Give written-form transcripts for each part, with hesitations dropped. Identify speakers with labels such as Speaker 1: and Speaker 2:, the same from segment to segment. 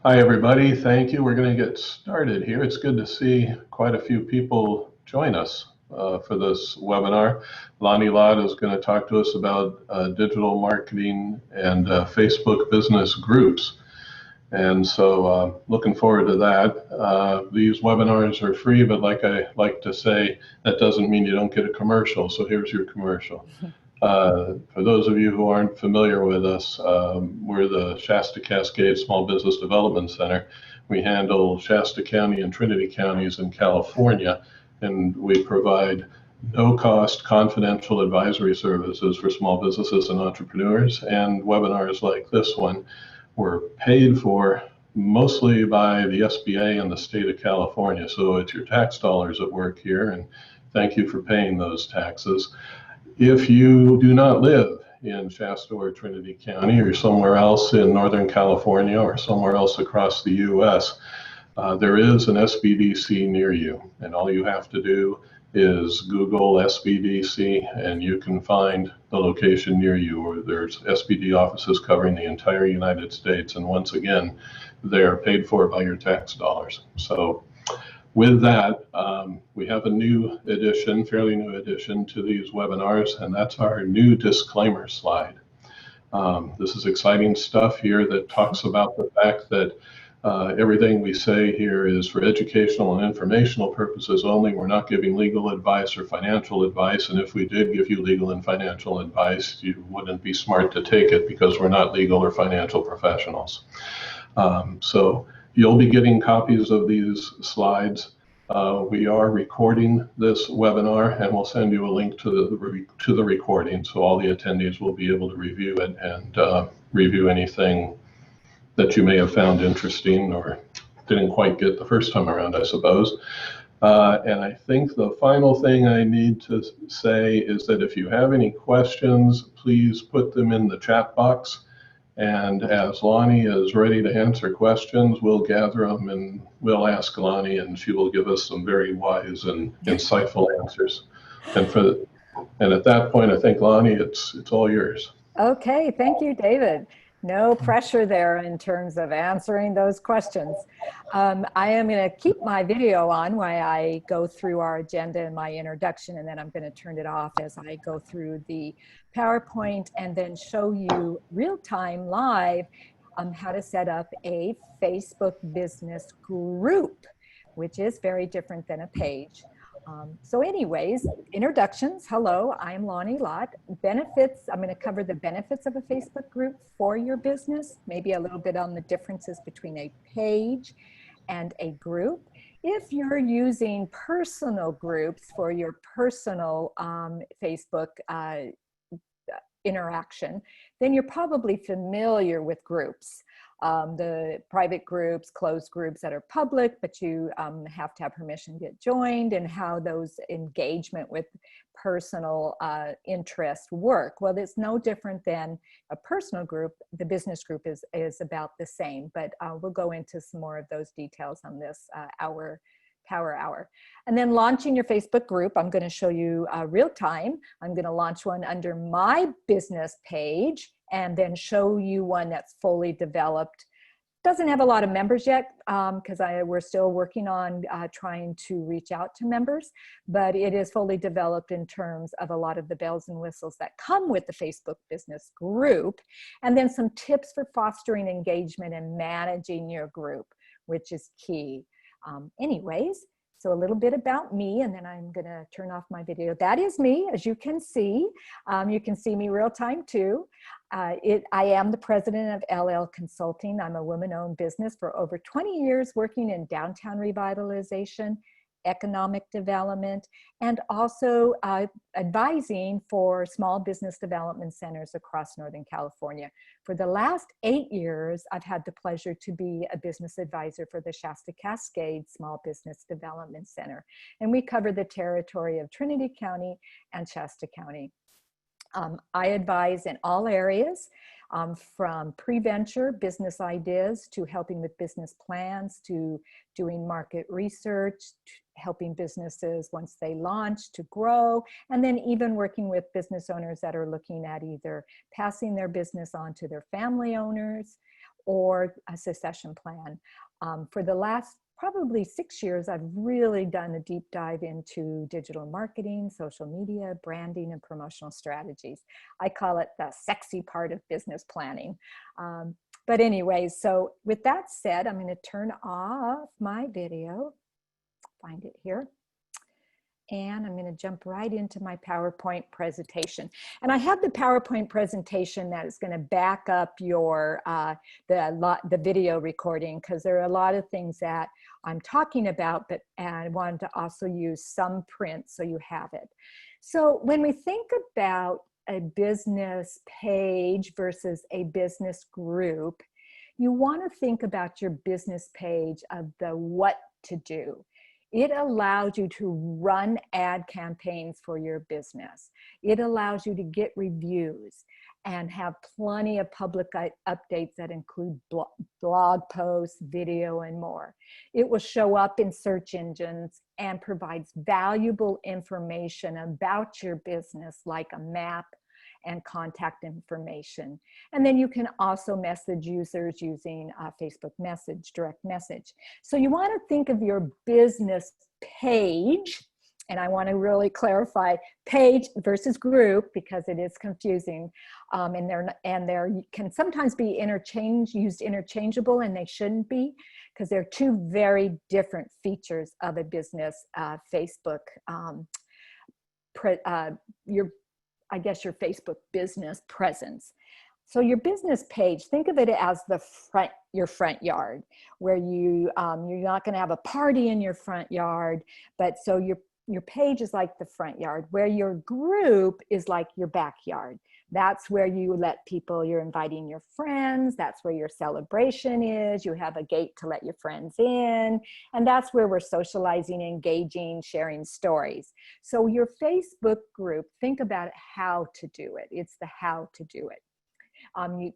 Speaker 1: Hi, everybody. Thank you. We're going to get started here. It's good to see quite a few people join us for this webinar. Lani Lott is going to talk to us about digital marketing and Facebook business groups. And so looking forward to that. These webinars are free, but like I like to say, that doesn't mean you don't get a commercial. So here's your commercial. For those of you who aren't familiar with us, we're the Shasta-Cascade Small Business Development Center. We handle Shasta County and Trinity counties in California, and we provide no-cost confidential advisory services for small businesses and entrepreneurs. And webinars like this one were paid for mostly by the SBA and the state of California. So it's your tax dollars at work here, and thank you for paying those taxes. If you do not live in Shasta or Trinity County or somewhere else in Northern California or somewhere else across the US, there is an SBDC near you. And all you have to do is Google SBDC and you can find the location near you. Or there's SBD offices covering the entire United States. And once again, they're paid for by your tax dollars. So with that, we have a new addition, fairly new addition to these webinars, and that's our new disclaimer slide. This is exciting stuff here that talks about the fact that everything we say here is for educational and informational purposes only. We're not giving legal advice or financial advice, and if we did give you legal and financial advice, you wouldn't be smart to take it because we're not legal or financial professionals. So you'll be getting copies of these slides. We are recording this webinar, and we'll send you a link to the recording, so all the attendees will be able to review it and review anything that you may have found interesting or didn't quite get the first time around, I suppose. And I think the final thing I need to say is that if you have any questions, please put them in the chat box. And as Lani is ready to answer questions, we'll gather them and we'll ask Lani, and she will give us some very wise and insightful answers. And at that point, I think, Lani, it's all yours.
Speaker 2: Okay, thank you, David. No pressure there in terms of answering those questions. I am going to keep my video on while I go through our agenda and my introduction, and then I'm going to turn it off as I go through the PowerPoint and then show you real-time live how to set up a Facebook business group, which is very different than a page. So anyways, introductions. Hello, I'm Lani Lott. Benefits, I'm going to cover the benefits of a Facebook group for your business, maybe a little bit on the differences between a page and a group. If you're using personal groups for your personal Facebook interaction, then you're probably familiar with groups. The private groups, closed groups that are public, but you have to have permission to get joined, and how those engagement with personal interests work. Well, it's no different than a personal group. The business group is about the same, but we'll go into some more of those details on this Power Hour. And then launching your Facebook group, I'm going to show you real time. I'm going to launch one under my business page and then show you one that's fully developed. Doesn't have a lot of members yet because we're still working on trying to reach out to members, but it is fully developed in terms of a lot of the bells and whistles that come with the Facebook business group, and then some tips for fostering engagement and managing your group, which is key. Anyways, so a little bit about me, and then I'm going to turn off my video. That is me, as you can see. You can see me real time too. I am the president of LL Consulting. I'm a woman-owned business for over 20 years, working in downtown revitalization, economic development, and also advising for small business development centers across Northern California. For the last 8 years, I've had the pleasure to be a business advisor for the Shasta-Cascade Small Business Development Center. And we cover the territory of Trinity County and Shasta County. I advise in all areas, from pre-venture business ideas to helping with business plans to doing market research, helping businesses once they launch to grow, and then even working with business owners that are looking at either passing their business on to their family owners or a succession plan. For the last probably 6 years, I've really done a deep dive into digital marketing, social media, branding, and promotional strategies. I call it the sexy part of business planning. But anyways, so with that said, I'm going to turn off my video, find it here. And I'm going to jump right into my PowerPoint presentation. And I have the PowerPoint presentation that is going to back up your the video recording, because there are a lot of things that I'm talking about, but I wanted to also use some print so you have it. So when we think about a business page versus a business group, you want to think about your business page of the what to do. It allows you to run ad campaigns for your business. It allows you to get reviews and have plenty of public updates that include blog posts, video, and more. It will show up in search engines and provides valuable information about your business, like a map and contact information. And then you can also message users using Facebook Message, direct message. So you want to think of your business page, and I want to really clarify page versus group, because it is confusing, and they can sometimes be used interchangeable, and they shouldn't be, because they're two very different features of a business Facebook. I guess your Facebook business presence. So your business page, think of it as your front yard, where you're not going to have a party in your front yard, but so your page is like the front yard, where your group is like your backyard. That's where you let people, you're inviting your friends. That's where your celebration is. You have a gate to let your friends in. And that's where we're socializing, engaging, sharing stories. So your Facebook group, think about how to do it. It's the how to do it.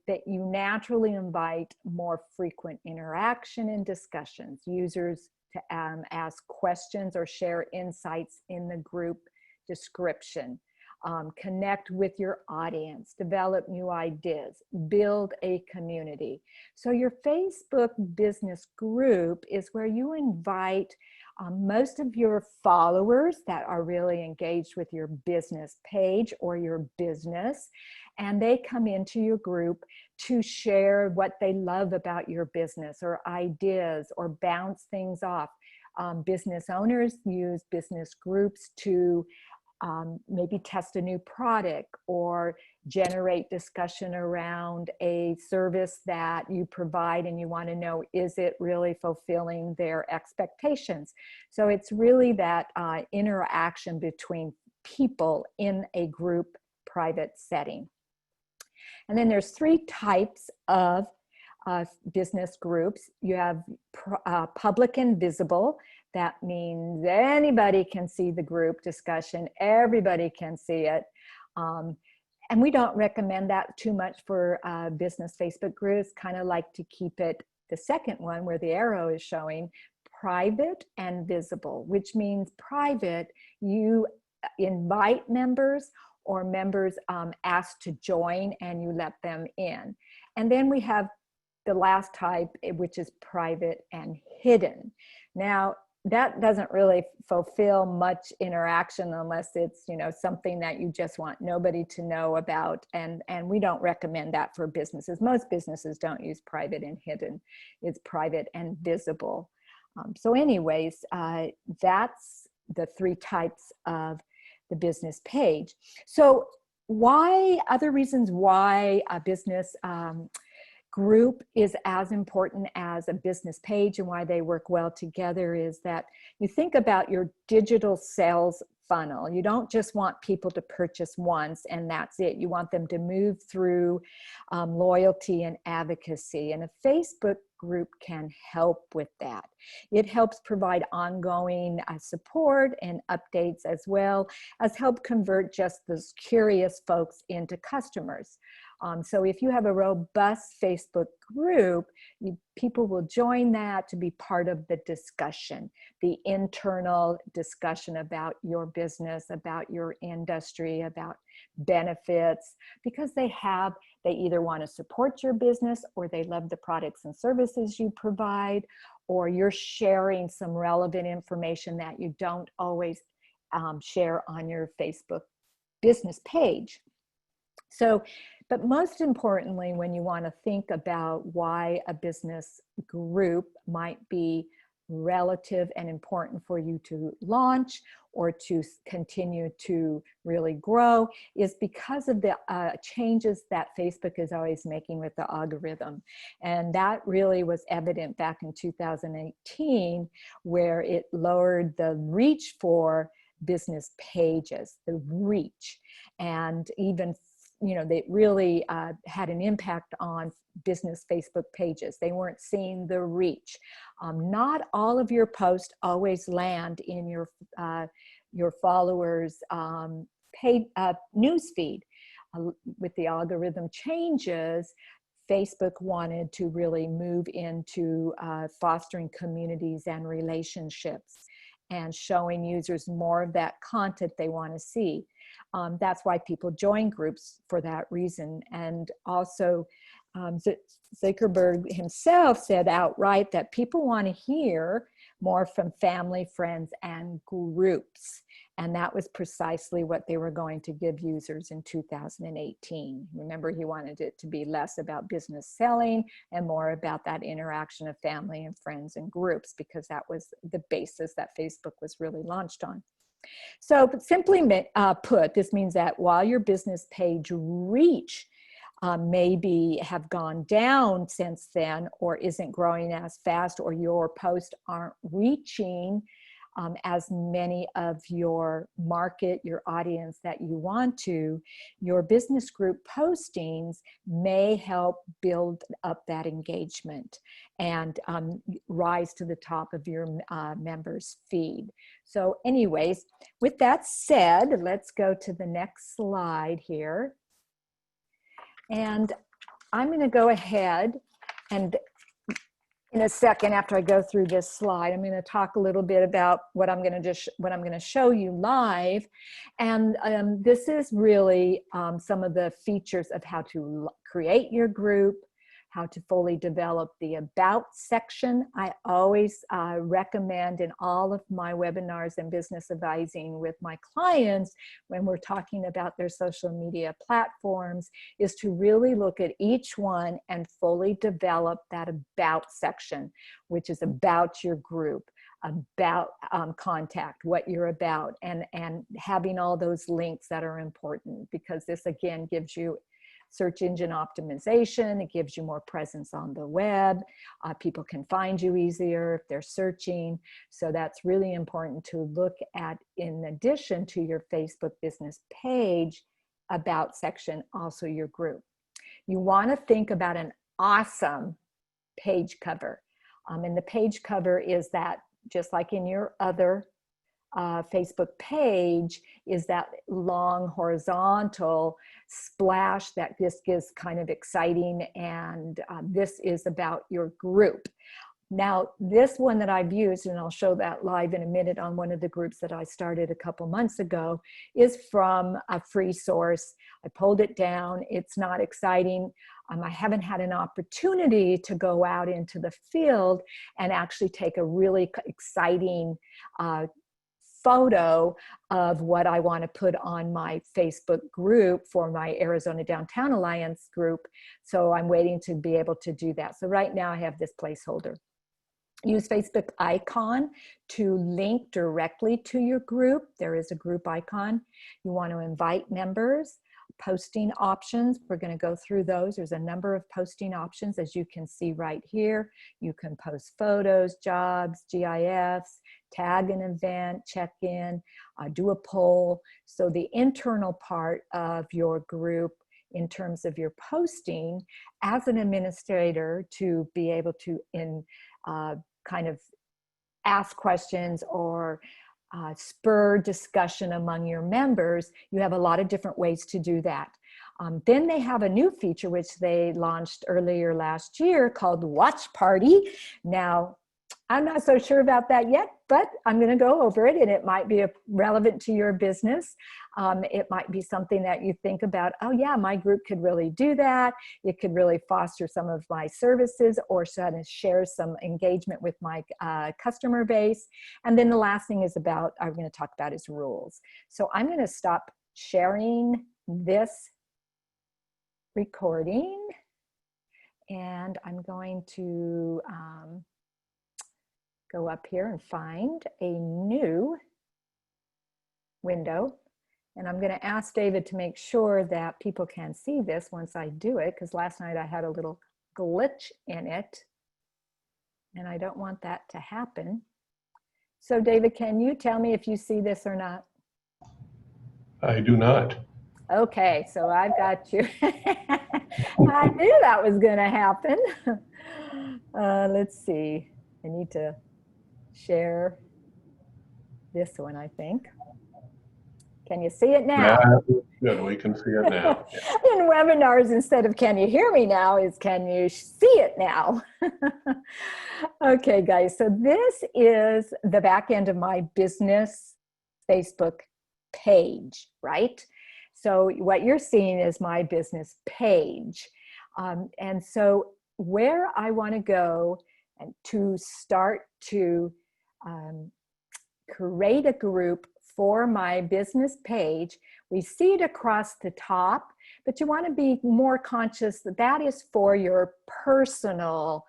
Speaker 2: That you naturally invite more frequent interaction and discussions. Users to ask questions or share insights in the group description. Connect with your audience, develop new ideas, build a community. So your Facebook business group is where you invite most of your followers that are really engaged with your business page or your business, and they come into your group to share what they love about your business or ideas or bounce things off. Business owners use business groups to maybe test a new product or generate discussion around a service that you provide, and you want to know, is it really fulfilling their expectations? So it's really that interaction between people in a group private setting. And then there's three types of business groups. You have public and visible. That means anybody can see the group discussion. Everybody can see it. And we don't recommend that too much for business Facebook groups. Kind of like to keep it, the second one where the arrow is showing, private and visible, which means private, you invite members, or members ask to join and you let them in. And then we have the last type, which is private and hidden. Now, that doesn't really fulfill much interaction unless it's, something that you just want nobody to know about. And we don't recommend that for businesses. Most businesses don't use private and hidden. It's private and visible. So anyways, that's the three types of the business page. So other reasons why a business group is as important as a business page and why they work well together is that you think about your digital sales funnel. You don't just want people to purchase once and that's it. You want them to move through loyalty and advocacy. And a Facebook group can help with that. It helps provide ongoing support and updates, as well as help convert just those curious folks into customers. So if you have a robust Facebook group, people will join that to be part of the discussion, the internal discussion about your business, about your industry, about benefits, because they either want to support your business, or they love the products and services you provide, or you're sharing some relevant information that you don't always share on your Facebook business page. So, but most importantly, when you want to think about why a business group might be relative and important for you to launch or to continue to really grow, is because of the changes that Facebook is always making with the algorithm. And that really was evident back in 2018, where it lowered the reach for business pages, the reach, and even, you know, they really had an impact on business Facebook pages. They weren't seeing the reach. Not all of your posts always land in your followers' paid news feed. With the algorithm changes, Facebook wanted to really move into fostering communities and relationships and showing users more of that content they want to see. That's why people join groups, for that reason. And also, Zuckerberg himself said outright that people want to hear more from family, friends, and groups. And that was precisely what they were going to give users in 2018. Remember, he wanted it to be less about business selling and more about that interaction of family and friends and groups, because that was the basis that Facebook was really launched on. So simply put, this means that while your business page reach maybe have gone down since then, or isn't growing as fast, or your posts aren't reaching as many of your market, your audience that you want to, your business group postings may help build up that engagement and rise to the top of your members' feed. So anyways, with that said, let's go to the next slide here. And I'm going to go ahead and in a second, after I go through this slide, I'm going to talk a little bit about what I'm going to show you live. And this is really some of the features of how to create your group, how to fully develop the About section. I always recommend in all of my webinars and business advising with my clients, when we're talking about their social media platforms, is to really look at each one and fully develop that About section, which is about your group, about contact, what you're about, and having all those links that are important, because this again gives you search engine optimization. It gives you more presence on the web. People can find you easier if they're searching. So that's really important to look at, in addition to your Facebook business page About section, also your group. You want to think about an awesome page cover. And the page cover is that, just like in your other Facebook page, is that long horizontal splash that just gives kind of exciting, and this is about your group. Now, this one that I've used, and I'll show that live in a minute on one of the groups that I started a couple months ago, is from a free source. I pulled it down. It's not exciting. I haven't had an opportunity to go out into the field and actually take a really exciting photo of what I want to put on my Facebook group for my Arizona Downtown Alliance group. So I'm waiting to be able to do that. So right now I have this placeholder. Use Facebook icon to link directly to your group. There is a group icon. You want to invite members. Posting options, we're going to go through those. There's a number of posting options, as you can see right here. You can post photos, jobs, GIFs, tag an event, check in, do a poll. So the internal part of your group, in terms of your posting, as an administrator, to be able to kind of ask questions or spur discussion among your members, you have a lot of different ways to do that. Then they have a new feature which they launched earlier last year called Watch Party. Now, I'm not so sure about that yet, but I'm going to go over it, and it might be relevant to your business. It might be something that you think about, oh yeah, my group could really do that. It could really foster some of my services or share some engagement with my customer base. And then the last thing is I'm going to talk about is rules. So I'm going to stop sharing this recording, and I'm going to go up here and find a new window. And I'm going to ask David to make sure that people can see this once I do it, because last night I had a little glitch in it, and I don't want that to happen. So David, can you tell me if you see this or not?
Speaker 1: I do not.
Speaker 2: Okay, so I've got you. I knew that was going to happen. Let's see. I need to share this one, I think. Can you see it now?
Speaker 1: Good, we can see it now.
Speaker 2: In webinars, instead of can you hear me now, is can you see it now? Okay, guys, so this is the back end of my business Facebook page, right? So what you're seeing is my business page. And so where I want to go and to start to create a group for my business page, we see it across the top, but you want to be more conscious that that is for your personal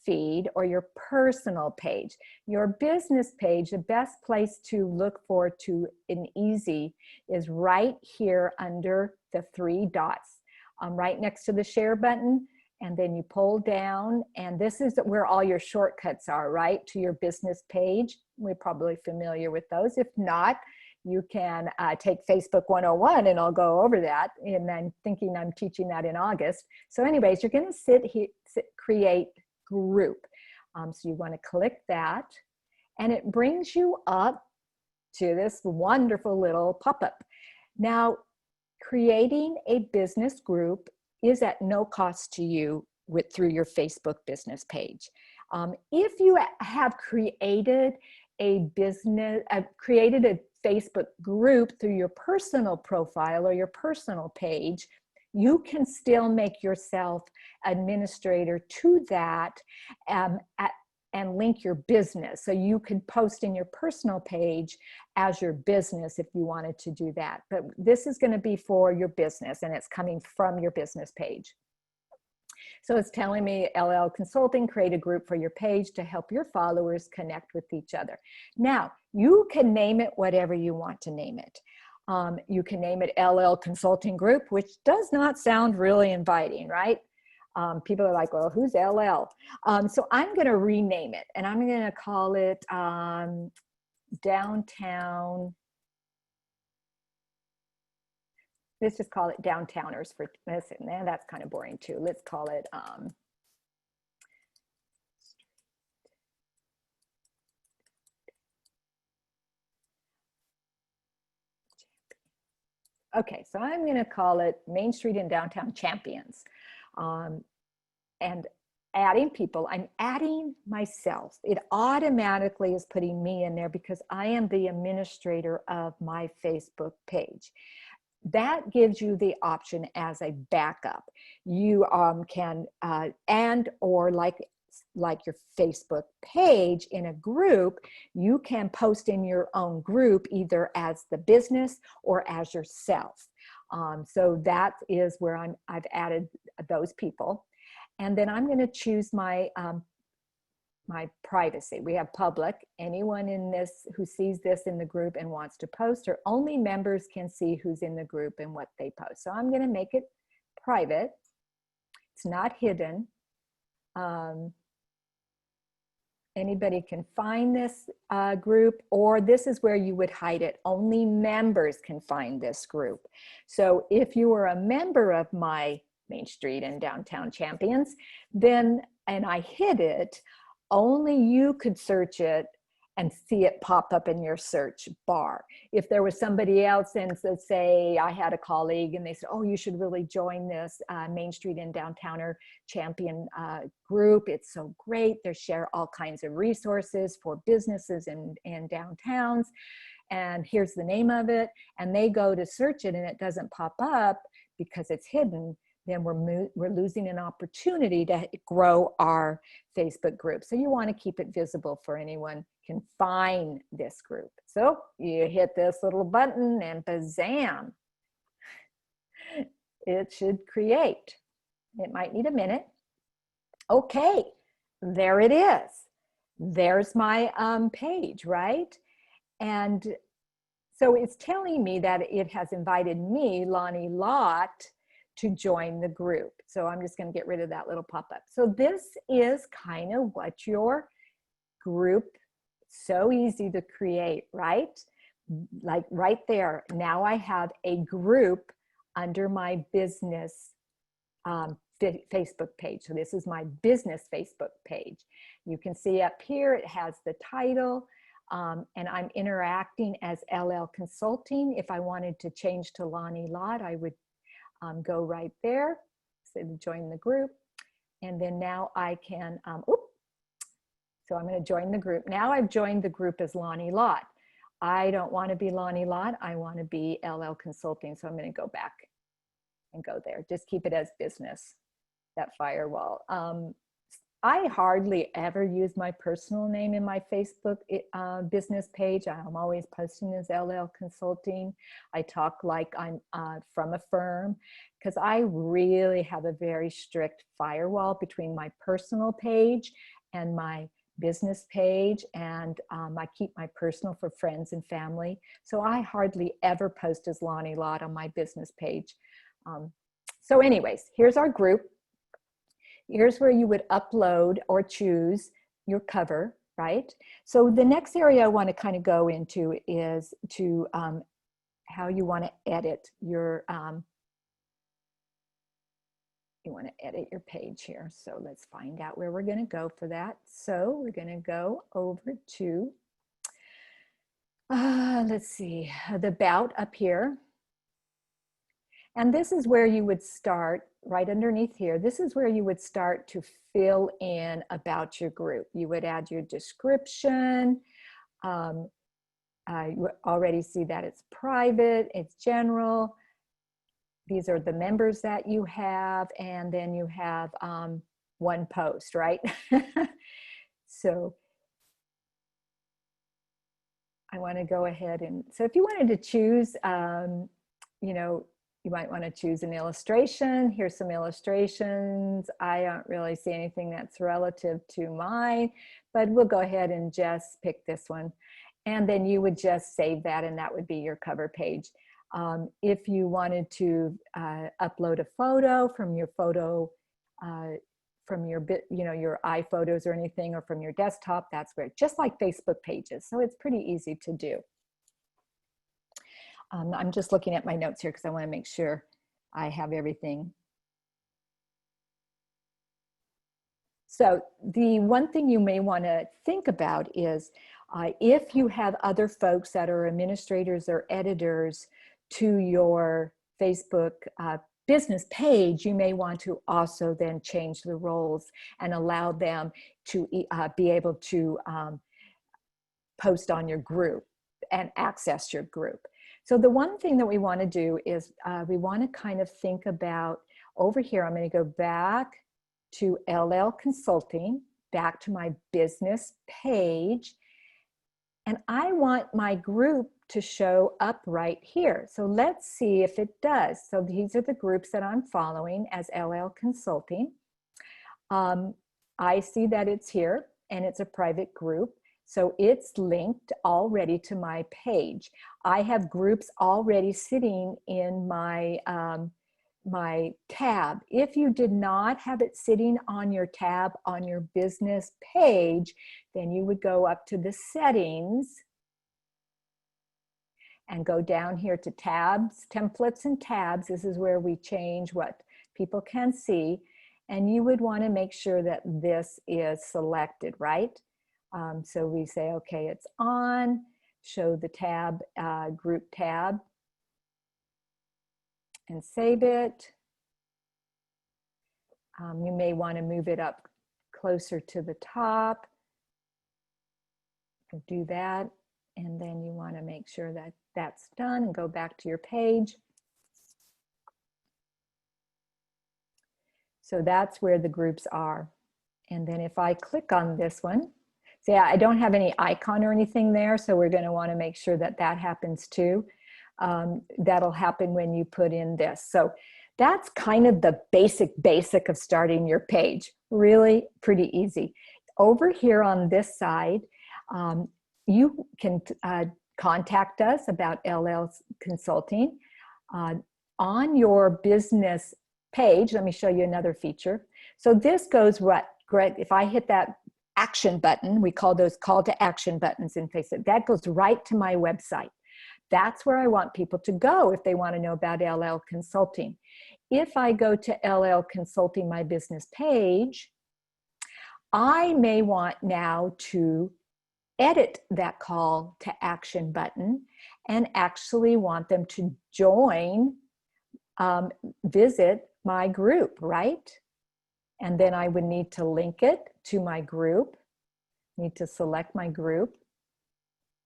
Speaker 2: feed or your personal page. Your business page, the best place to look for to an easy is right here under the three dots, right next to the share button. And then you pull down, and this is where all your shortcuts are, right, to your business page. We're probably familiar with those. If not, you can take Facebook 101, and I'll go over that. And I'm thinking I'm teaching that in August. So anyways, you're going to create group. So you want to click that, and it brings you up to this wonderful little pop-up. Now, creating a business group is at no cost to you through your Facebook business page. If you have created a Facebook group through your personal profile or your personal page, you can still make yourself administrator to that and link your business. So you could post in your personal page as your business if you wanted to do that. But this is going to be for your business, and it's coming from your business page. So it's telling me LL Consulting, create a group for your page to help your followers connect with each other. Now, you can name it whatever you want to name it. You can name it LL Consulting Group, which does not sound really inviting, right? People are like, well, who's LL? So I'm going to rename it, and I'm going to call it Downtown. Let's just call it Downtowners for this. And that's kind of boring too. Let's call it okay, so I'm going to call it Main Street and Downtown Champions. And adding people, I'm adding myself. It automatically is putting me in there because I am the administrator of my Facebook page. That gives you the option as a backup. You can, and or like your Facebook page in a group, you can post in your own group either as the business or as yourself. So that is where I've added those people. And then I'm going to choose my my privacy. We have public. Anyone in this who sees this in the group and wants to post, or only members can see who's in the group and what they post. So I'm going to make it private. It's not hidden. Anybody can find this group, or this is where you would hide it. Only members can find this group. So if you were a member of my Main Street and Downtown Champions, then, and I hid it, only you could search it and see it pop up in your search bar. If there was somebody else, and let's say I had a colleague and they said, oh, you should really join this Main Street and Downtowner Champion group. It's so great. They share all kinds of resources for businesses and downtowns. And here's the name of it. And they go to search it and it doesn't pop up because it's hidden. Then we're losing an opportunity to grow our Facebook group. So you want to keep it visible for anyone can find this group. So you hit this little button and bazam, it should create. It might need a minute. Okay, there it is. There's my page, right? And so it's telling me that it has invited me, Lani Lott, to join the group. So I'm just going to get rid of that little pop-up. So this is kind of what your group, so easy to create, right? Like right there. Now I have a group under my business Facebook page. So this is my business Facebook page. You can see up here, it has the title, and I'm interacting as LL Consulting. If I wanted to change to Lani Lott, I would go right there, so join the group, and then now I can, so I'm going to join the group. Now I've joined the group as Lani Lott. I don't want to be Lani Lott, I want to be LL Consulting, so I'm going to go back and go there. Just keep it as business, that firewall. I hardly ever use my personal name in my Facebook business page. I'm always posting as LL Consulting. I talk like I'm from a firm because I really have a very strict firewall between my personal page and my business page, and I keep my personal for friends and family. So I hardly ever post as Lani Lott on my business page. So anyways, here's our group. Here's where you would upload or choose your cover, right? So the next area I want to kind of go into is to how you want to edit your, you want to edit your page here. So let's find out where we're going to go for that. So we're going to go over to, let's see, the About up here. And this is where you would start, right underneath here, this is where you would start to fill in about your group. You would add your description. You already see that it's private, it's general. These are the members that you have, and then you have one post, right? So I want to go ahead and, so if you wanted to choose, you know, you might want to choose an illustration. Here's some illustrations. I don't really see anything that's relative to mine, but we'll go ahead and just pick this one. And then you would just save that, and that would be your cover page. If you wanted to upload a photo from your from your your iPhotos or anything, or from your desktop, that's where, just like Facebook pages. So it's pretty easy to do. I'm just looking at my notes here because I want to make sure I have everything. So the one thing you may want to think about is if you have other folks that are administrators or editors to your Facebook business page, you may want to also then change the roles and allow them to be able to post on your group and access your group. So the one thing that we want to do is we want to kind of think about over here. I'm going to go back to LL Consulting, back to my business page, and I want my group to show up right here. So let's see if it does. So these are the groups that I'm following as LL Consulting. I see that it's here, and it's a private group. So it's linked already to my page. I have groups already sitting in my, my tab. If you did not have it sitting on your tab on your business page, then you would go up to the settings and go down here to tabs, templates and tabs. This is where we change what people can see. And you would want to make sure that this is selected, right? So we say, okay, it's on, show the tab, group tab, and save it. You may want to move it up closer to the top. Do that, and then you want to make sure that that's done and go back to your page. So that's where the groups are. And then if I click on this one, see, I don't have any icon or anything there, so we're going to want to make sure that that happens too. That'll happen when you put in this. So that's kind of the basic of starting your page. Really pretty easy. Over here on this side, you can contact us about LL Consulting. On your business page, let me show you another feature. So this goes great. If I hit that action button, we call those call to action buttons in Facebook, that goes right to my website. That's where I want people to go if they want to know about LL Consulting. If I go to LL Consulting, my business page, I may want now to edit that call to action button and actually want them to join, visit my group, right? And then I would need to link it to my group, need to select my group.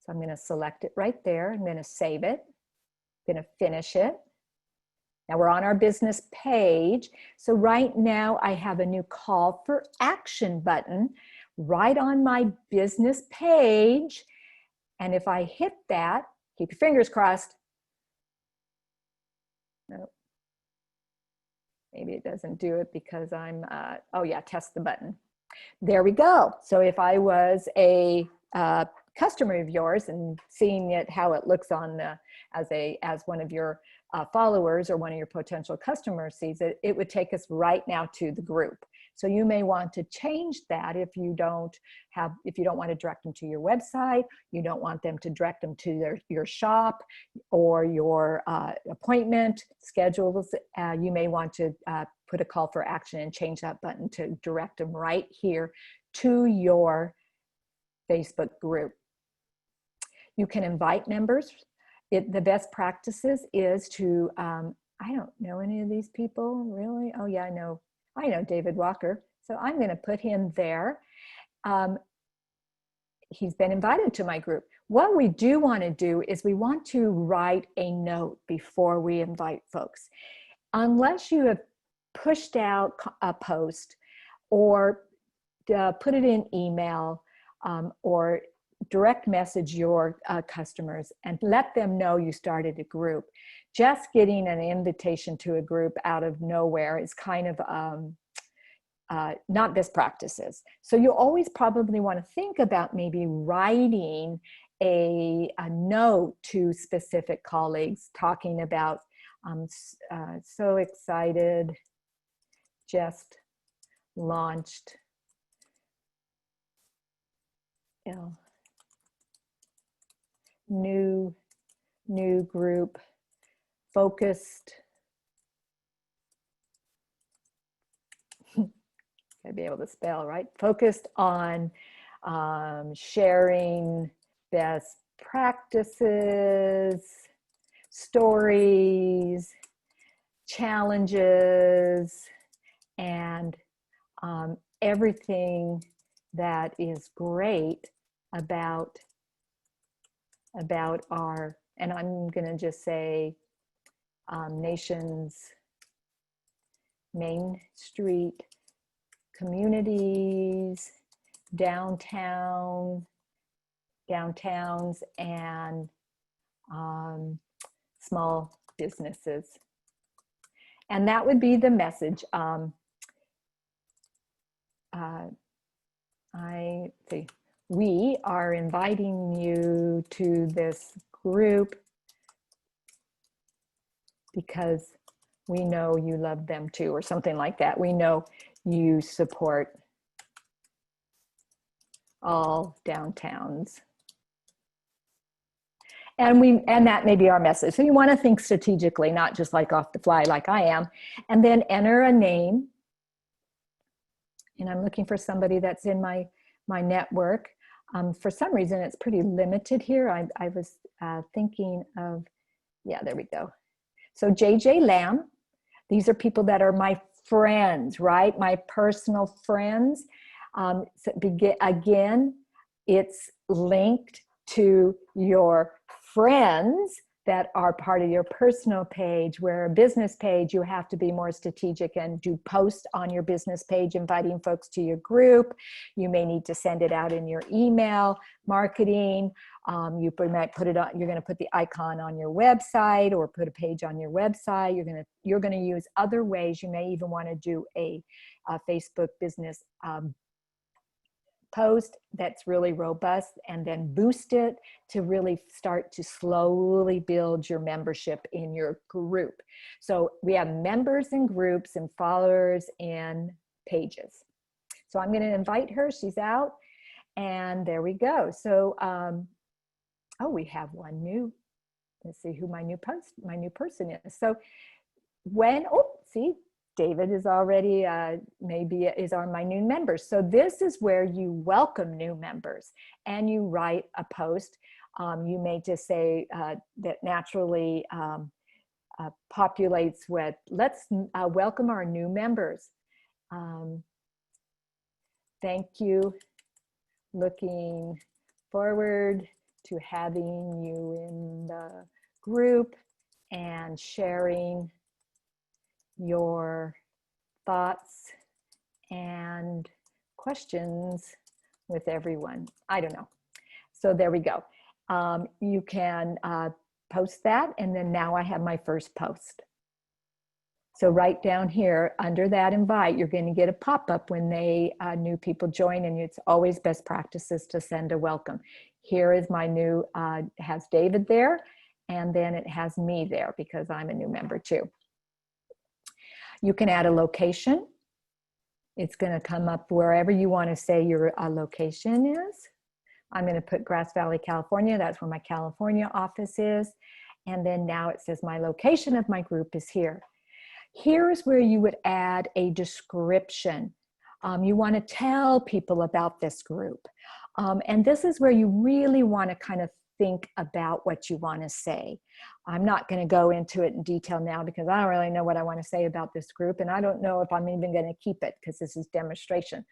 Speaker 2: So I'm going to select it right there. I'm going to save it. I'm going to finish it. Now we're on our business page. So right now I have a new call for action button right on my business page. And if I hit that, keep your fingers crossed. Nope. Maybe it doesn't do it because I'm, oh yeah, test the button. There we go. So if I was a customer of yours and seeing it, how it looks on as one of your followers or one of your potential customers sees it, it would take us right now to the group. So you may want to change that if you don't want to direct them to your website, you don't want them to direct them to your shop or your appointment schedules. You may want to put a call for action and change that button to direct them right here to your Facebook group. You can invite members. The best practices is to, I don't know any of these people really. Oh yeah, I know David Walker. So I'm going to put him there. He's been invited to my group. What we do want to do is we want to write a note before we invite folks. Unless you have pushed out a post or put it in email or direct message your customers and let them know you started a group. Just getting an invitation to a group out of nowhere is kind of not best practices. So you always probably want to think about maybe writing a note to specific colleagues talking about, I'm so excited, just launched new group focused, gotta be able to spell, right? Focused on sharing best practices, stories, challenges, and everything that is great about our, and I'm going to just say nation's Main Street communities, downtowns, and small businesses. And that would be the message. We are inviting you to this group because we know you love them too, or something like that. We know you support all downtowns. And that may be our message. So you want to think strategically, not just like off the fly like I am, and then enter a name. And I'm looking for somebody that's in my network. For some reason, it's pretty limited here. I was thinking of, yeah, there we go. So JJ Lamb, these are people that are my friends, right? My personal friends. So again, it's linked to your friends that are part of your personal page. Where a business page, you have to be more strategic and do posts on your business page, inviting folks to your group. You may need to send it out in your email marketing. You might put it on, you're going to put the icon on your website or put a page on your website. You're going to use other ways. You may even want to do a Facebook business post that's really robust, and then boost it to really start to slowly build your membership in your group. So we have members and groups and followers and pages. So I'm going to invite her. She's out, and there we go. So oh, we have one new. Let's see who my new person is. So when, oh, see, David is already, maybe is on my new members. So this is where you welcome new members and you write a post. You may just say that naturally populates with, let's welcome our new members. Thank you. Looking forward to having you in the group and sharing your thoughts and questions with everyone. I don't know. So there we go. You can post that, and then now I have my first post. So right down here under that invite, you're going to get a pop-up when new people join, and it's always best practices to send a welcome. Here is my new, has David there, and then it has me there because I'm a new member too. You can add a location. It's going to come up wherever you want to say your location is. I'm going to put Grass Valley, California. That's where my California office is. And then now it says my location of my group is here. Here's where you would add a description. You want to tell people about this group. And this is where you really want to kind of think about what you want to say. I'm not going to go into it in detail now because I don't really know what I want to say about this group, and I don't know if I'm even going to keep it because this is demonstration.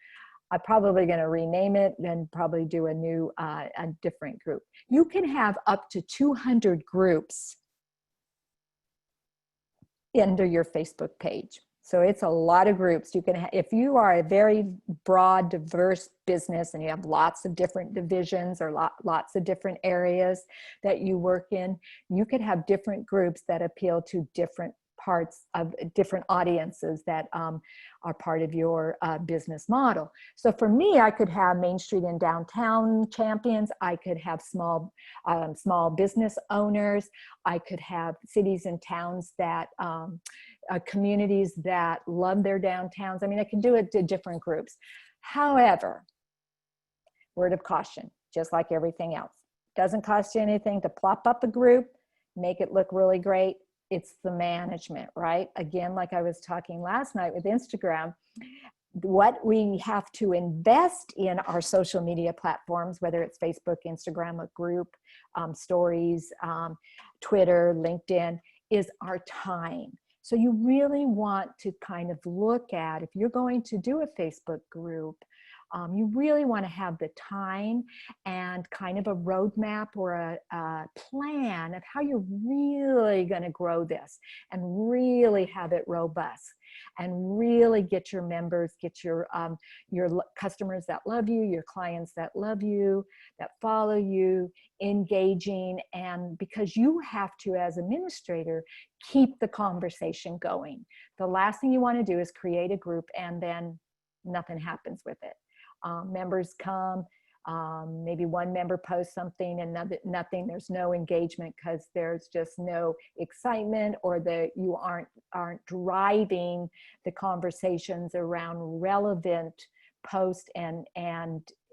Speaker 2: I'm probably going to rename it and probably do a new, a different group. You can have up to 200 groups under your Facebook page. So it's a lot of groups. You can, if you are a very broad, diverse business and you have lots of different divisions or lots of different areas that you work in, you could have different groups that appeal to different parts of different audiences that are part of your business model. So for me, I could have Main Street and Downtown champions. I could have small business owners. I could have cities and towns that communities that love their downtowns. I mean, I can do it to different groups. However, word of caution, just like everything else, doesn't cost you anything to plop up a group, make it look really great. It's the management, right? Again, like I was talking last night with Instagram, what we have to invest in our social media platforms, whether it's Facebook, Instagram, a group, stories, Twitter, LinkedIn, is our time. So you really want to kind of look at, if you're going to do a Facebook group, you really want to have the time and kind of a roadmap or a plan of how you're really going to grow this and really have it robust and really get your members, get your customers that love you, your clients that love you, that follow you, engaging. And because you have to, as administrator, keep the conversation going. The last thing you want to do is create a group and then nothing happens with it. Members come, maybe one member posts something and nothing, there's no engagement because there's just no excitement, or that you aren't driving the conversations around relevant posts and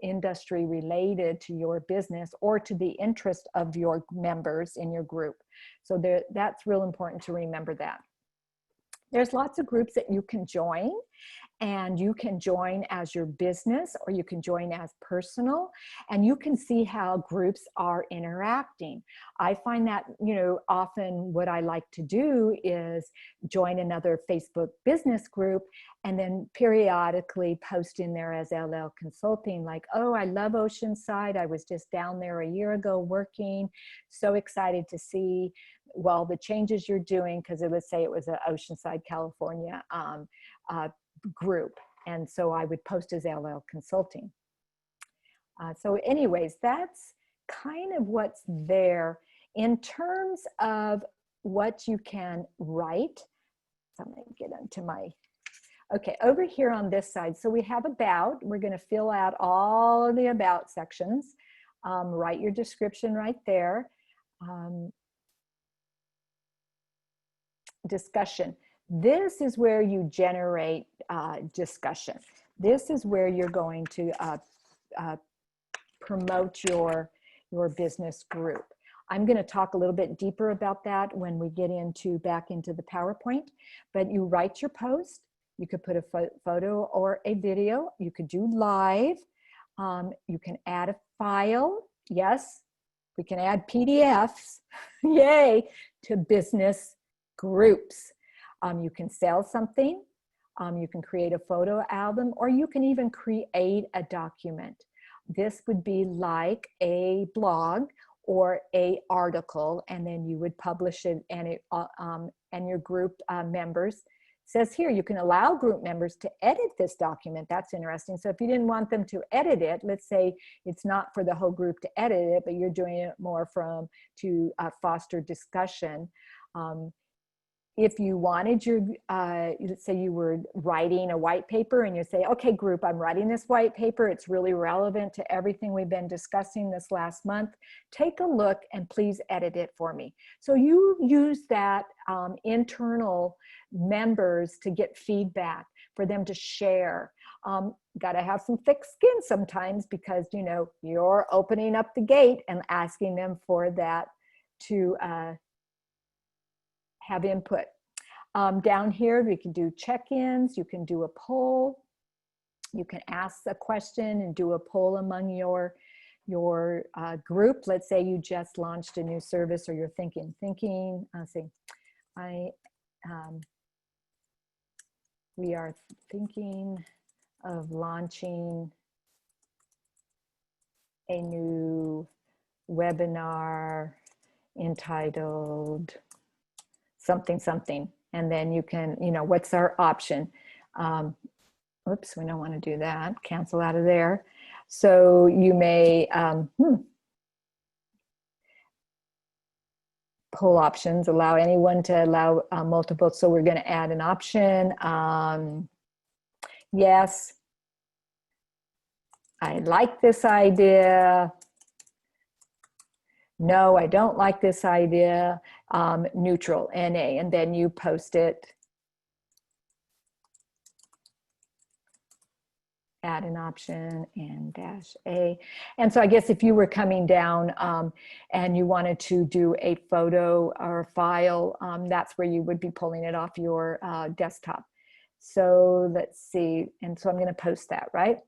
Speaker 2: industry related to your business or to the interest of your members in your group. So that's real important to remember that. There's lots of groups that you can join. and you can join as your business or you can join as personal, and you can see how groups are interacting. I find that, you know, often what I like to do is join another Facebook business group and then periodically post in there as LL Consulting, like, oh, I love Oceanside. I was just down there a year ago working. So excited to see, well, the changes you're doing, because it would say it was an Oceanside, California group. And so I would post as LL Consulting. So anyways, that's kind of what's there in terms of what you can write. So I'm going to get into my, okay, over here on this side. So we have about, we're going to fill out all of the about sections. Write your description right there. Discussion. This is where you generate discussion. This is where you're going to promote your business group. I'm going to talk a little bit deeper about that when we get back into the PowerPoint, but you write your post. You could put a photo or a video. You could do live. You can add a file. Yes, we can add PDFs, yay, to business groups. You can sell something. You can create a photo album, or you can even create a document. This would be like a blog or a article, and then you would publish it, and your group members. Says here, you can allow group members to edit this document. That's interesting. So if you didn't want them to edit it, let's say it's not for the whole group to edit it, but you're doing it more to foster discussion. If you wanted your, let's say you were writing a white paper and you say, okay, group, I'm writing this white paper. It's really relevant to everything we've been discussing this last month. Take a look and please edit it for me. So you use that internal members to get feedback, for them to share. Got to have some thick skin sometimes, because, you know, you're opening up the gate and asking them for that to have input. Down here, we can do check-ins. You can do a poll. You can ask a question and do a poll among your group. Let's say you just launched a new service, or you're thinking, we are thinking of launching a new webinar entitled something, something. And then you can, you know, what's our option? Oops, we don't want to do that. Cancel out of there. So you may poll options, allow anyone to allow multiple. So we're going to add an option. Yes, I like this idea. No, I don't like this idea. Neutral, NA, and then you post it. Add an option and -A. And so I guess if you were coming down and you wanted to do a photo or file, that's where you would be pulling it off your desktop. So let's see. And so I'm going to post that, right?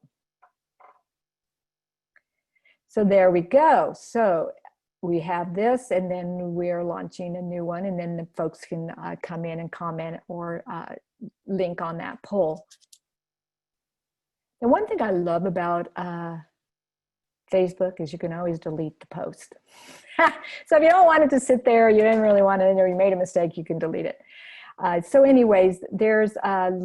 Speaker 2: So there we go. So we have this, and then we're launching a new one, and then the folks can come in and comment or link on that poll. The one thing I love about Facebook is you can always delete the post. So if you don't want it to sit there, you didn't really want it, or you made a mistake, you can delete it. So anyways, there's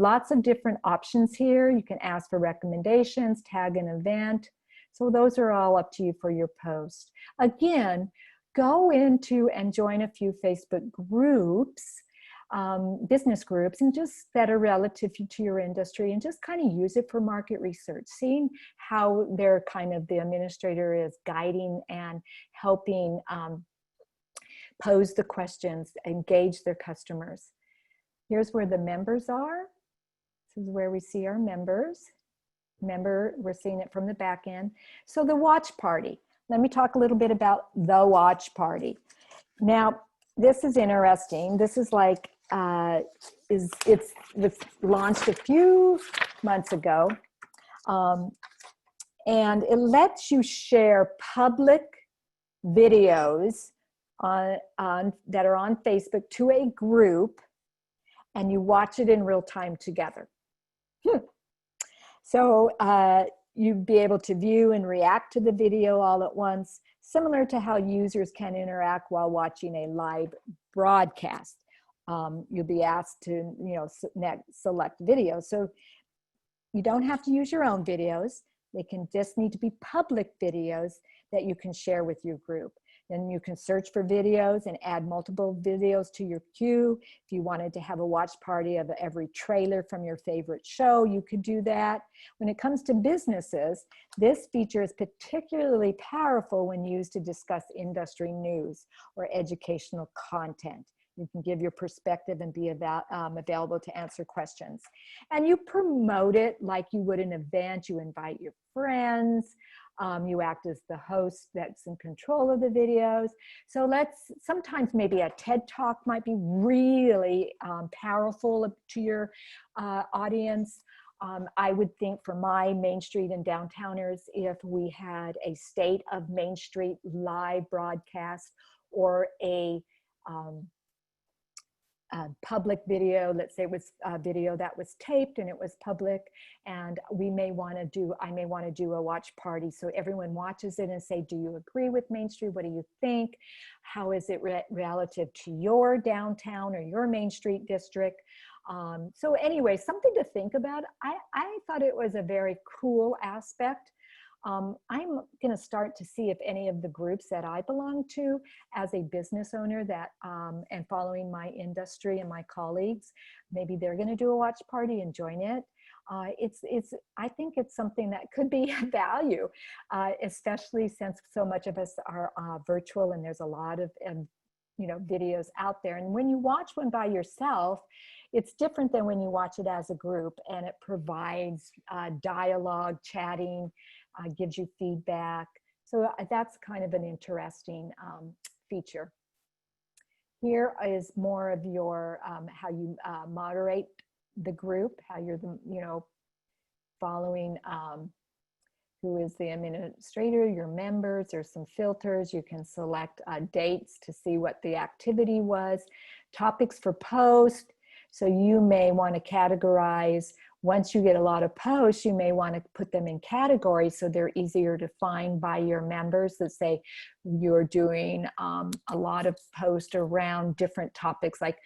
Speaker 2: lots of different options here. You can ask for recommendations, tag an event. So those are all up to you for your post. Again, go into and join a few Facebook groups, business groups, and just that are relative to your industry, and just kind of use it for market research, seeing how they're kind of, the administrator is guiding and helping pose the questions, engage their customers. Here's where the members are. This is where we see our members. Remember, we're seeing it from the back end. So the watch party. Let me talk a little bit about the watch party. Now, this is interesting. This is like it was launched a few months ago, and it lets you share public videos that are on Facebook to a group, and you watch it in real time together. So you'd be able to view and react to the video all at once, similar to how users can interact while watching a live broadcast. You'll be asked to, select videos. So you don't have to use your own videos. They can just need to be public videos that you can share with your group. Then you can search for videos and add multiple videos to your queue. If you wanted to have a watch party of every trailer from your favorite show, you could do that. When it comes to businesses, this feature is particularly powerful when used to discuss industry news or educational content. You can give your perspective and be available to answer questions. And you promote it like you would an event. You invite your friends. You act as the host that's in control of the videos. So sometimes maybe a TED Talk might be really powerful to your audience. I would think for my Main Street and Downtowners, if we had a State of Main Street live broadcast or a public video, let's say it was a video that was taped and it was public, and I may want to do a watch party. So everyone watches it and say, do you agree with Main Street? What do you think? How is it relative to your downtown or your Main Street district? So anyway, something to think about. I thought it was a very cool aspect. I'm going to start to see if any of the groups that I belong to as a business owner and following my industry and my colleagues, maybe they're going to do a watch party and join it. I think it's something that could be a value, especially since so much of us are virtual and there's a lot of videos out there. And when you watch one by yourself, it's different than when you watch it as a group, and it provides dialogue, chatting, gives you feedback. So that's kind of an interesting feature. Here is more of your how you moderate the group, how you're following who is the administrator, your members. There's some filters. You can select dates to see what the activity was, topics for post. So you may want to categorize. Once you get a lot of posts, you may want to put them in categories so they're easier to find by your members. Let's say you're doing a lot of posts around different topics, like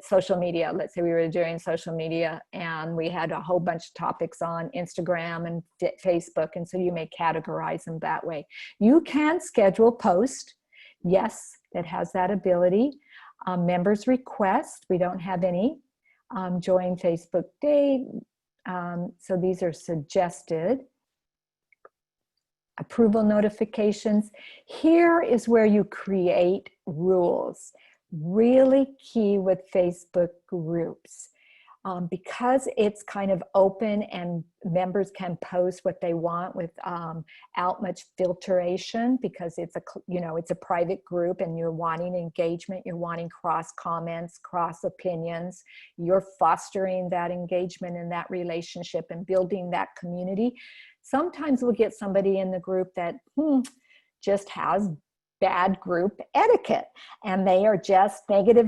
Speaker 2: social media. Let's say we were doing social media and we had a whole bunch of topics on Instagram and Facebook, and so you may categorize them that way. You can schedule posts. Yes, it has that ability. Members request, we don't have any. Join Facebook date. So these are suggested. Approval notifications. Here is where you create rules. Really key with Facebook groups. Because it's kind of open and members can post what they want without much filtration, because it's a private group and you're wanting engagement, you're wanting cross comments, cross opinions, you're fostering that engagement and that relationship and building that community. Sometimes we'll get somebody in the group that just has bad group etiquette, and they are just negative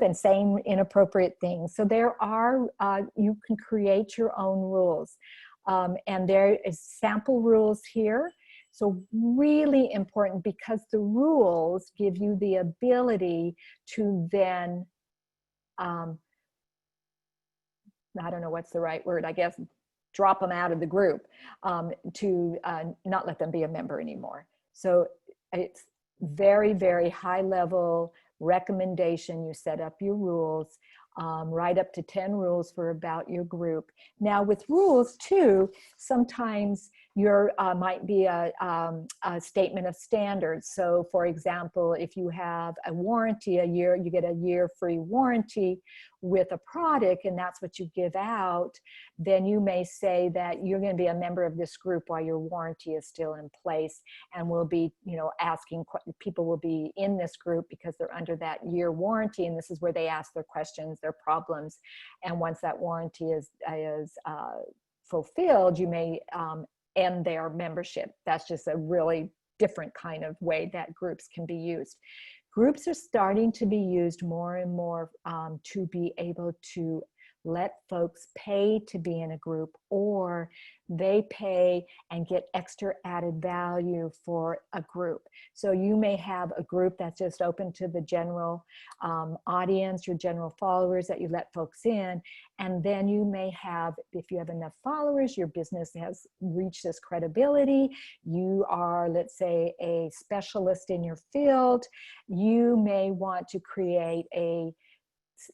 Speaker 2: and saying inappropriate things. So there are, you can create your own rules. And there is sample rules here. So really important, because the rules give you the ability to then, I don't know what's the right word, I guess, drop them out of the group, to not let them be a member anymore. So it's very, very high level recommendation. You set up your rules, write up to 10 rules for about your group. Now with rules too, sometimes Your might be a statement of standards. So for example, if you have a warranty, a year, you get a year free warranty with a product, and that's what you give out, then you may say that you're going to be a member of this group while your warranty is still in place, and we'll be, you know, asking, people will be in this group because they're under that year warranty, and this is where they ask their questions, their problems, and once that warranty is fulfilled, you may end their membership. That's just a really different kind of way that groups can be used. Groups are starting to be used more and more to be able to let folks pay to be in a group, or they pay and get extra added value for a group. So you may have a group that's just open to the general audience, your general followers that you let folks in, and then you may have, if you have enough followers, your business has reached this credibility, you are, let's say, a specialist in your field, you may want to create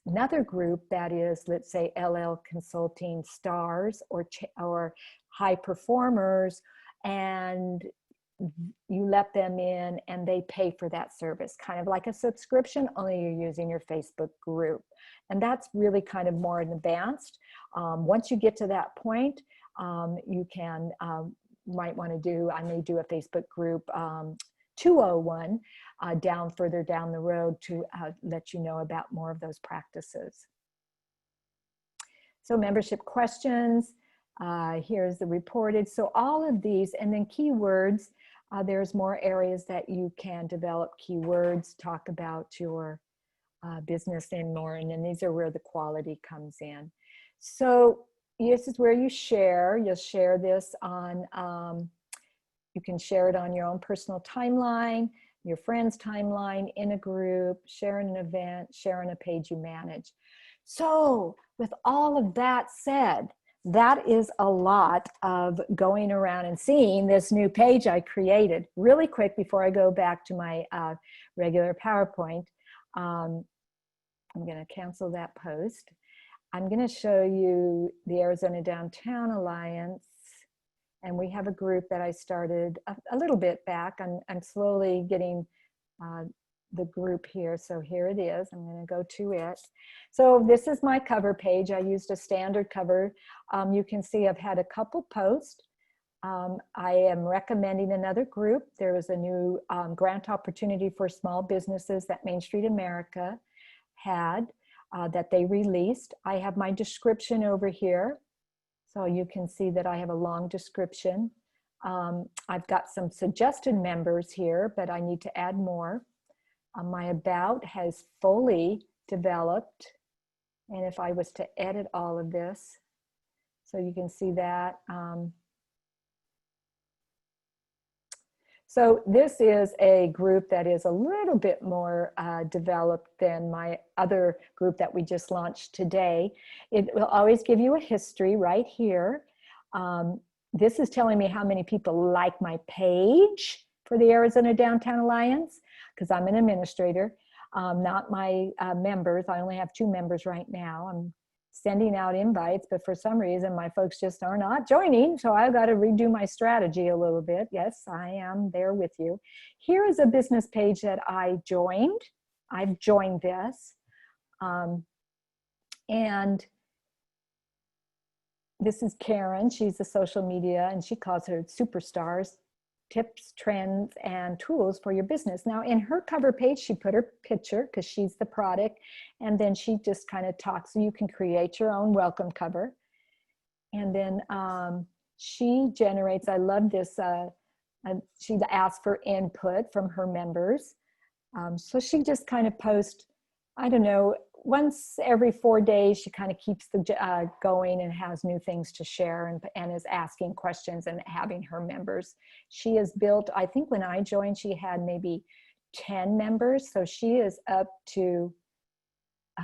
Speaker 2: another group that is, let's say, LL Consulting stars or high performers, and you let them in and they pay for that service, kind of like a subscription, only you're using your Facebook group. And that's really kind of more advanced. Once you get to that point, you can, might want to do, I may do a Facebook group 201 further down the road to let you know about more of those practices. So membership questions, here's the reported. So all of these, and then keywords, there's more areas that you can develop keywords, talk about your business and more, and then these are where the quality comes in. So this is where you share. You'll share this on, you can share it on your own personal timeline, your friend's timeline, in a group, share an event, share on a page you manage. So with all of that said, that is a lot of going around and seeing this new page I created. Really quick, before I go back to my regular PowerPoint, I'm going to cancel that post. I'm going to show you the Arizona Downtown Alliance. And we have a group that I started a little bit back. I'm slowly getting the group here. So here it is. I'm going to go to it. So this is my cover page. I used a standard cover. You can see I've had a couple posts. I am recommending another group. There is a new grant opportunity for small businesses that Main Street America had that they released. I have my description over here. So you can see that I have a long description. I've got some suggested members here, but I need to add more. My about has fully developed. And if I was to edit all of this, so you can see that. So this is a group that is a little bit more developed than my other group that we just launched today. It will always give you a history right here. This is telling me how many people like my page for the Arizona Downtown Alliance, because I'm an administrator, not my members. I only have 2 members right now. I'm sending out invites, but for some reason my folks just are not joining, so I've got to redo my strategy a little bit. Yes, I am there with you. Here is a business page that I joined. I've joined this, and this is Karen. She's a social media, and she calls her superstars, tips, trends, and tools for your business. Now in her cover page, she put her picture because she's the product, and then she just kind of talks, so you can create your own welcome cover. And then she generates, I love this, she asked for input from her members. So she just kind of posts, I don't know, once every 4 days, she kind of keeps the going and has new things to share, and is asking questions and having her members. She has built, I think when I joined, she had maybe 10 members. So she is up to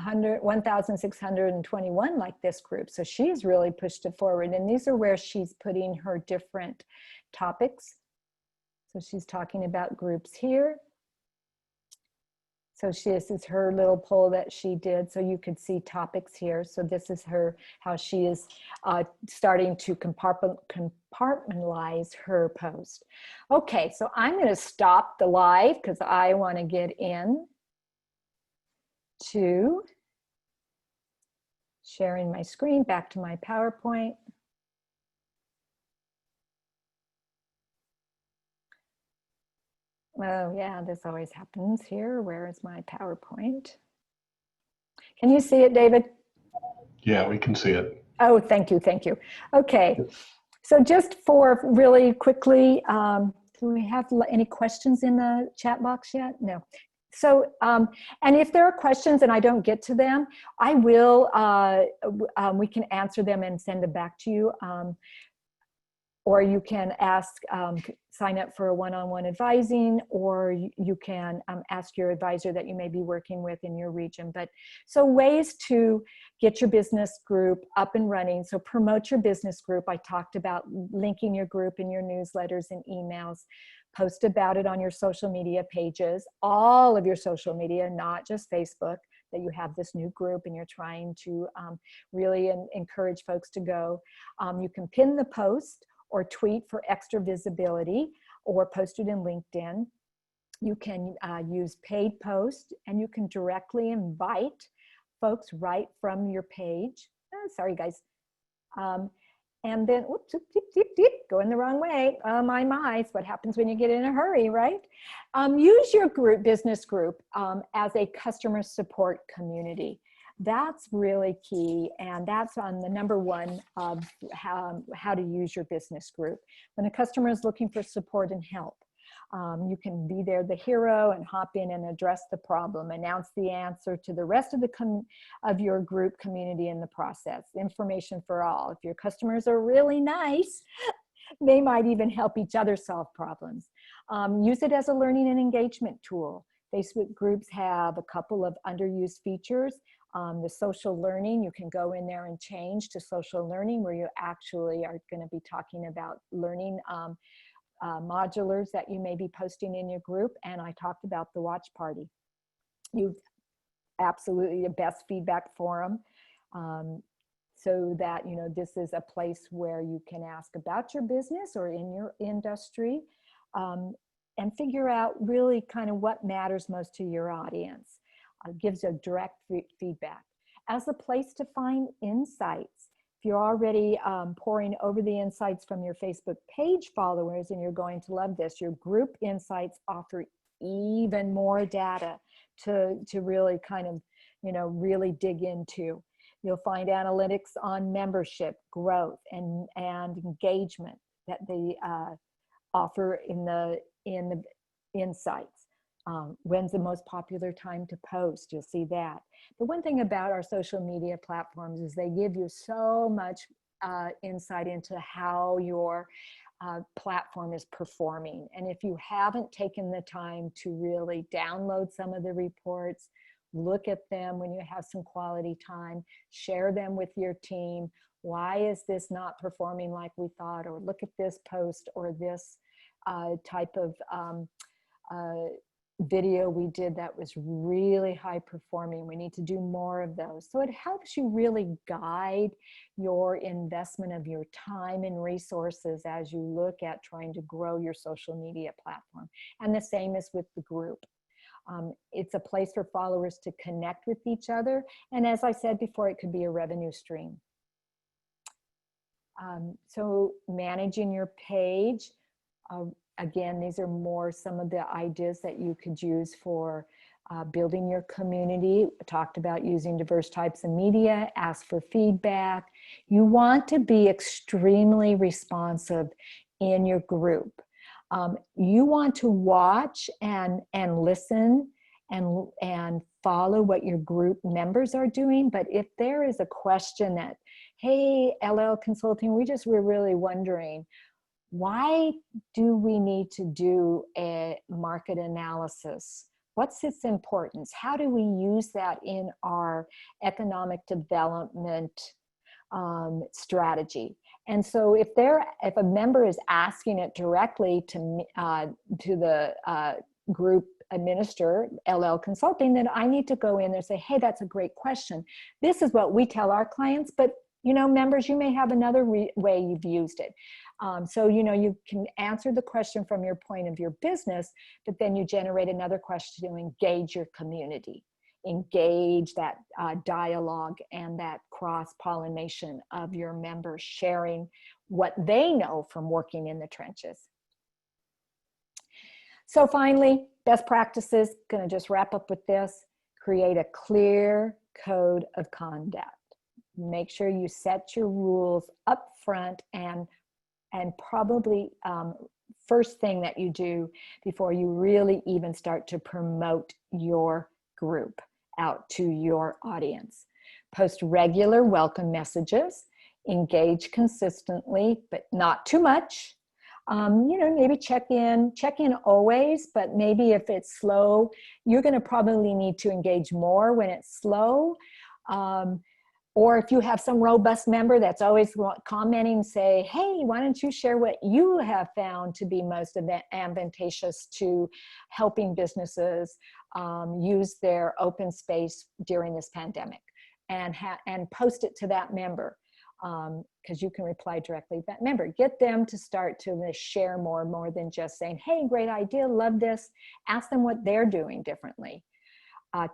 Speaker 2: 1,621 like this group. So she's really pushed it forward. And these are where she's putting her different topics. So she's talking about groups here. So this is her little poll that she did. So you could see topics here. So this is how she is starting to compartmentalize her post. Okay, so I'm going to stop the live because I want to get in to sharing my screen, back to my PowerPoint. Oh yeah, this always happens here. Where is my PowerPoint? Can you see it, David?
Speaker 1: Yeah, we can see it.
Speaker 2: Oh, thank you, thank you. Okay, so just for really quickly, do we have any questions in the chat box yet? No. So, and if there are questions and I don't get to them, I will, we can answer them and send them back to you. Or you can ask, sign up for a one-on-one advising, or you can ask your advisor that you may be working with in your region. But so ways to get your business group up and running. So promote your business group. I talked about linking your group in your newsletters and emails. Post about it on your social media pages, all of your social media, not just Facebook, that you have this new group and you're trying to really encourage folks to go. You can pin the post or tweet for extra visibility, or post it in LinkedIn. You can use paid posts, and you can directly invite folks right from your page. Oh, sorry, guys. And then, oops, going the wrong way. My, it's what happens when you get in a hurry, right? Use your business group as a customer support community. That's really key, and that's on the number one of how to use your business group. When a customer is looking for support and help, you can be there, the hero, and hop in and address the problem, announce the answer to the rest of your group community in the process. Information for all. If your customers are really nice, they might even help each other solve problems. Use it as a learning and engagement tool. Facebook groups have a couple of underused features. The social learning, you can go in there and change to social learning, where you actually are going to be talking about learning modulars that you may be posting in your group. And I talked about the watch party. You've absolutely the best feedback forum, so that, you know, this is a place where you can ask about your business or in your industry, and figure out really kind of what matters most to your audience. Gives a direct feedback. As a place to find insights, if you're already pouring over the insights from your Facebook page followers, and you're going to love this, your group insights offer even more data to really kind of, you know, really dig into. You'll find analytics on membership, growth, and engagement that they offer in the insights. When's the most popular time to post? You'll see that. The one thing about our social media platforms is they give you so much insight into how your platform is performing. And if you haven't taken the time to really download some of the reports, look at them when you have some quality time, share them with your team. Why is this not performing like we thought? Or look at this post or this type of video we did that was really high performing. We need to do more of those. So it helps you really guide your investment of your time and resources as you look at trying to grow your social media platform. And the same is with the group. It's a place for followers to connect with each other. And as I said before, it could be a revenue stream. So managing your page, again, these are more some of the ideas that you could use for building your community. I talked about using diverse types of media, ask for feedback. You want to be extremely responsive in your group. You want to watch and listen and follow what your group members are doing. But if there is a question that, hey, LL Consulting, we're really wondering, why do we need to do a market analysis? What's its importance? How do we use that in our economic development strategy? And so if a member is asking it directly to the group administer LL Consulting, then I need to go in there and say, hey, that's a great question. This is what we tell our clients, but members, you may have another way you've used it. So, you can answer the question from your point of your business, but then you generate another question to engage your community, engage that dialogue and that cross-pollination of your members sharing what they know from working in the trenches. So finally, best practices, going to just wrap up with this: create a clear code of conduct. Make sure you set your rules up front, and probably first thing that you do before you really even start to promote your group out to your audience. Post regular welcome messages, engage consistently, but not too much. Maybe check in always, but maybe if it's slow, you're going to probably need to engage more when it's slow. Or if you have some robust member that's always commenting, say, hey, why don't you share what you have found to be most advantageous to helping businesses use their open space during this pandemic, and post it to that member, because you can reply directly to that member. Get them to start to share more than just saying, hey, great idea, love this. Ask them what they're doing differently.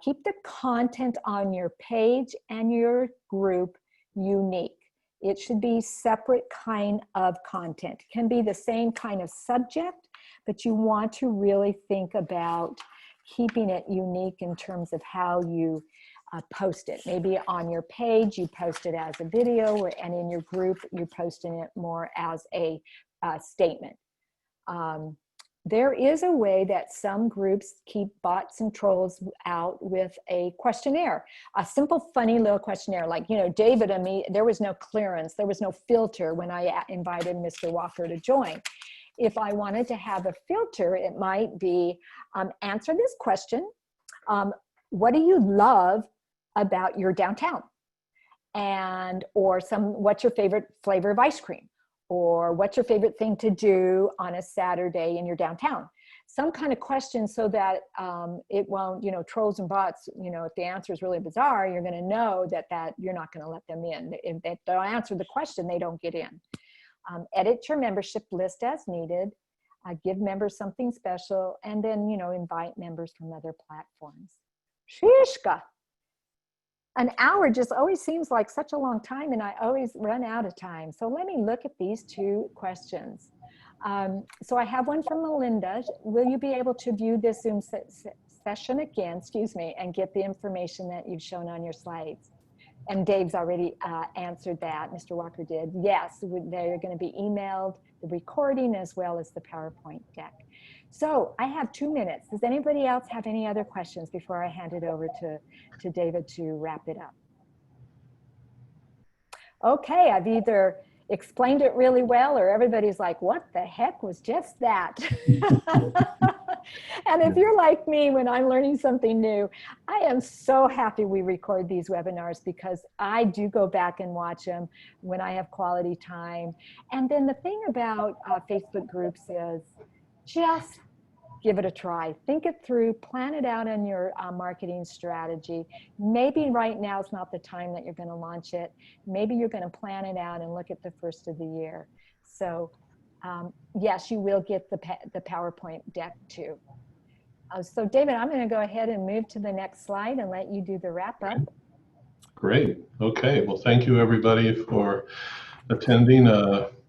Speaker 2: Keep the content on your page and your group unique. It should be separate kind of content. It can be the same kind of subject, but you want to really think about keeping it unique in terms of how you post it. Maybe on your page, you post it as a video, and in your group, you're posting it more as a statement. There is a way that some groups keep bots and trolls out with a questionnaire, a simple, funny little questionnaire. Like, David and me, there was no clearance, there was no filter when I invited Mr. Walker to join. If I wanted to have a filter, it might be, answer this question. What do you love about your downtown? Or what's your favorite flavor of ice cream? Or what's your favorite thing to do on a Saturday in your downtown? Some kind of question, so that it won't, trolls and bots, if the answer is really bizarre, you're going to know that you're not going to let them in. If they don't answer the question, they don't get in. Edit your membership list as needed. Give members something special, and then, invite members from other platforms. Shishka. An hour just always seems like such a long time, and I always run out of time. So let me look at these two questions. So I have one from Melinda. Will you be able to view this Zoom session again, and get the information that you've shown on your slides? And Dave's already answered that. Mr. Walker did. Yes, they're going to be emailed, the recording as well as the PowerPoint deck. So I have 2 minutes. Does anybody else have any other questions before I hand it over to David to wrap it up? Okay, I've either explained it really well, or everybody's like, what the heck was just that? And if you're like me, when I'm learning something new, I am so happy we record these webinars, because I do go back and watch them when I have quality time. And then the thing about Facebook groups is, just give it a try. Think it through, plan it out in your marketing strategy. Maybe right now is not the time that you're going to launch it. Maybe you're going to plan it out and look at the first of the year. So yes, you will get the PowerPoint deck too. So David, I'm going to go ahead and move to the next slide and let you do the wrap up.
Speaker 1: Great. Okay. Well, thank you everybody for attending.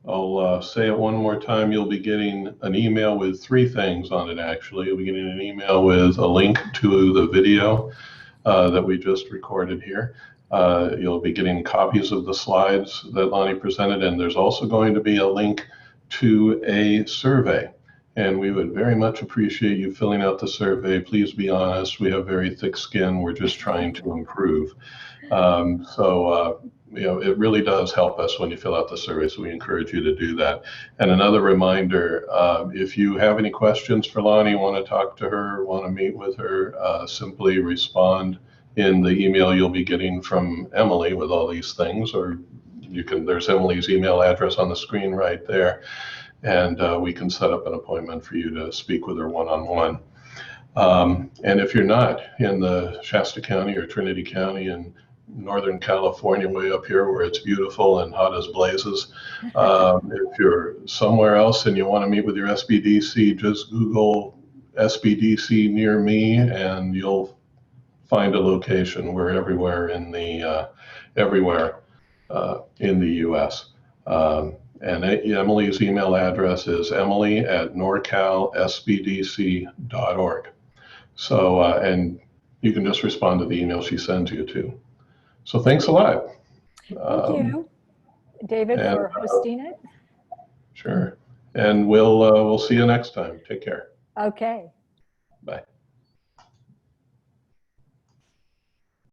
Speaker 1: I'll say it one more time. You'll be getting an email with 3 things on it, actually. You'll be getting an email with a link to the video that we just recorded here. You'll be getting copies of the slides that Lani presented, and there's also going to be a link to a survey. And we would very much appreciate you filling out the survey. Please be honest. We have very thick skin. We're just trying to improve. It really does help us when you fill out the survey, so we encourage you to do that. And another reminder, if you have any questions for Lani, want to talk to her, want to meet with her, simply respond in the email you'll be getting from Emily with all these things, or there's Emily's email address on the screen right there, and we can set up an appointment for you to speak with her one-on-one. And if you're not in the Shasta County or Trinity County in Northern California, way up here where it's beautiful and hot as blazes, if you're somewhere else and you want to meet with your SBDC, just Google SBDC near me and you'll find a location. We're everywhere in the U.S. And Emily's email address is emily@norcalsbdc.org. So, and you can just respond to the email she sends you too. So thanks a lot.
Speaker 2: Thank you, David, for hosting it.
Speaker 1: Sure. And we'll see you next time. Take care.
Speaker 2: Okay.
Speaker 1: Bye.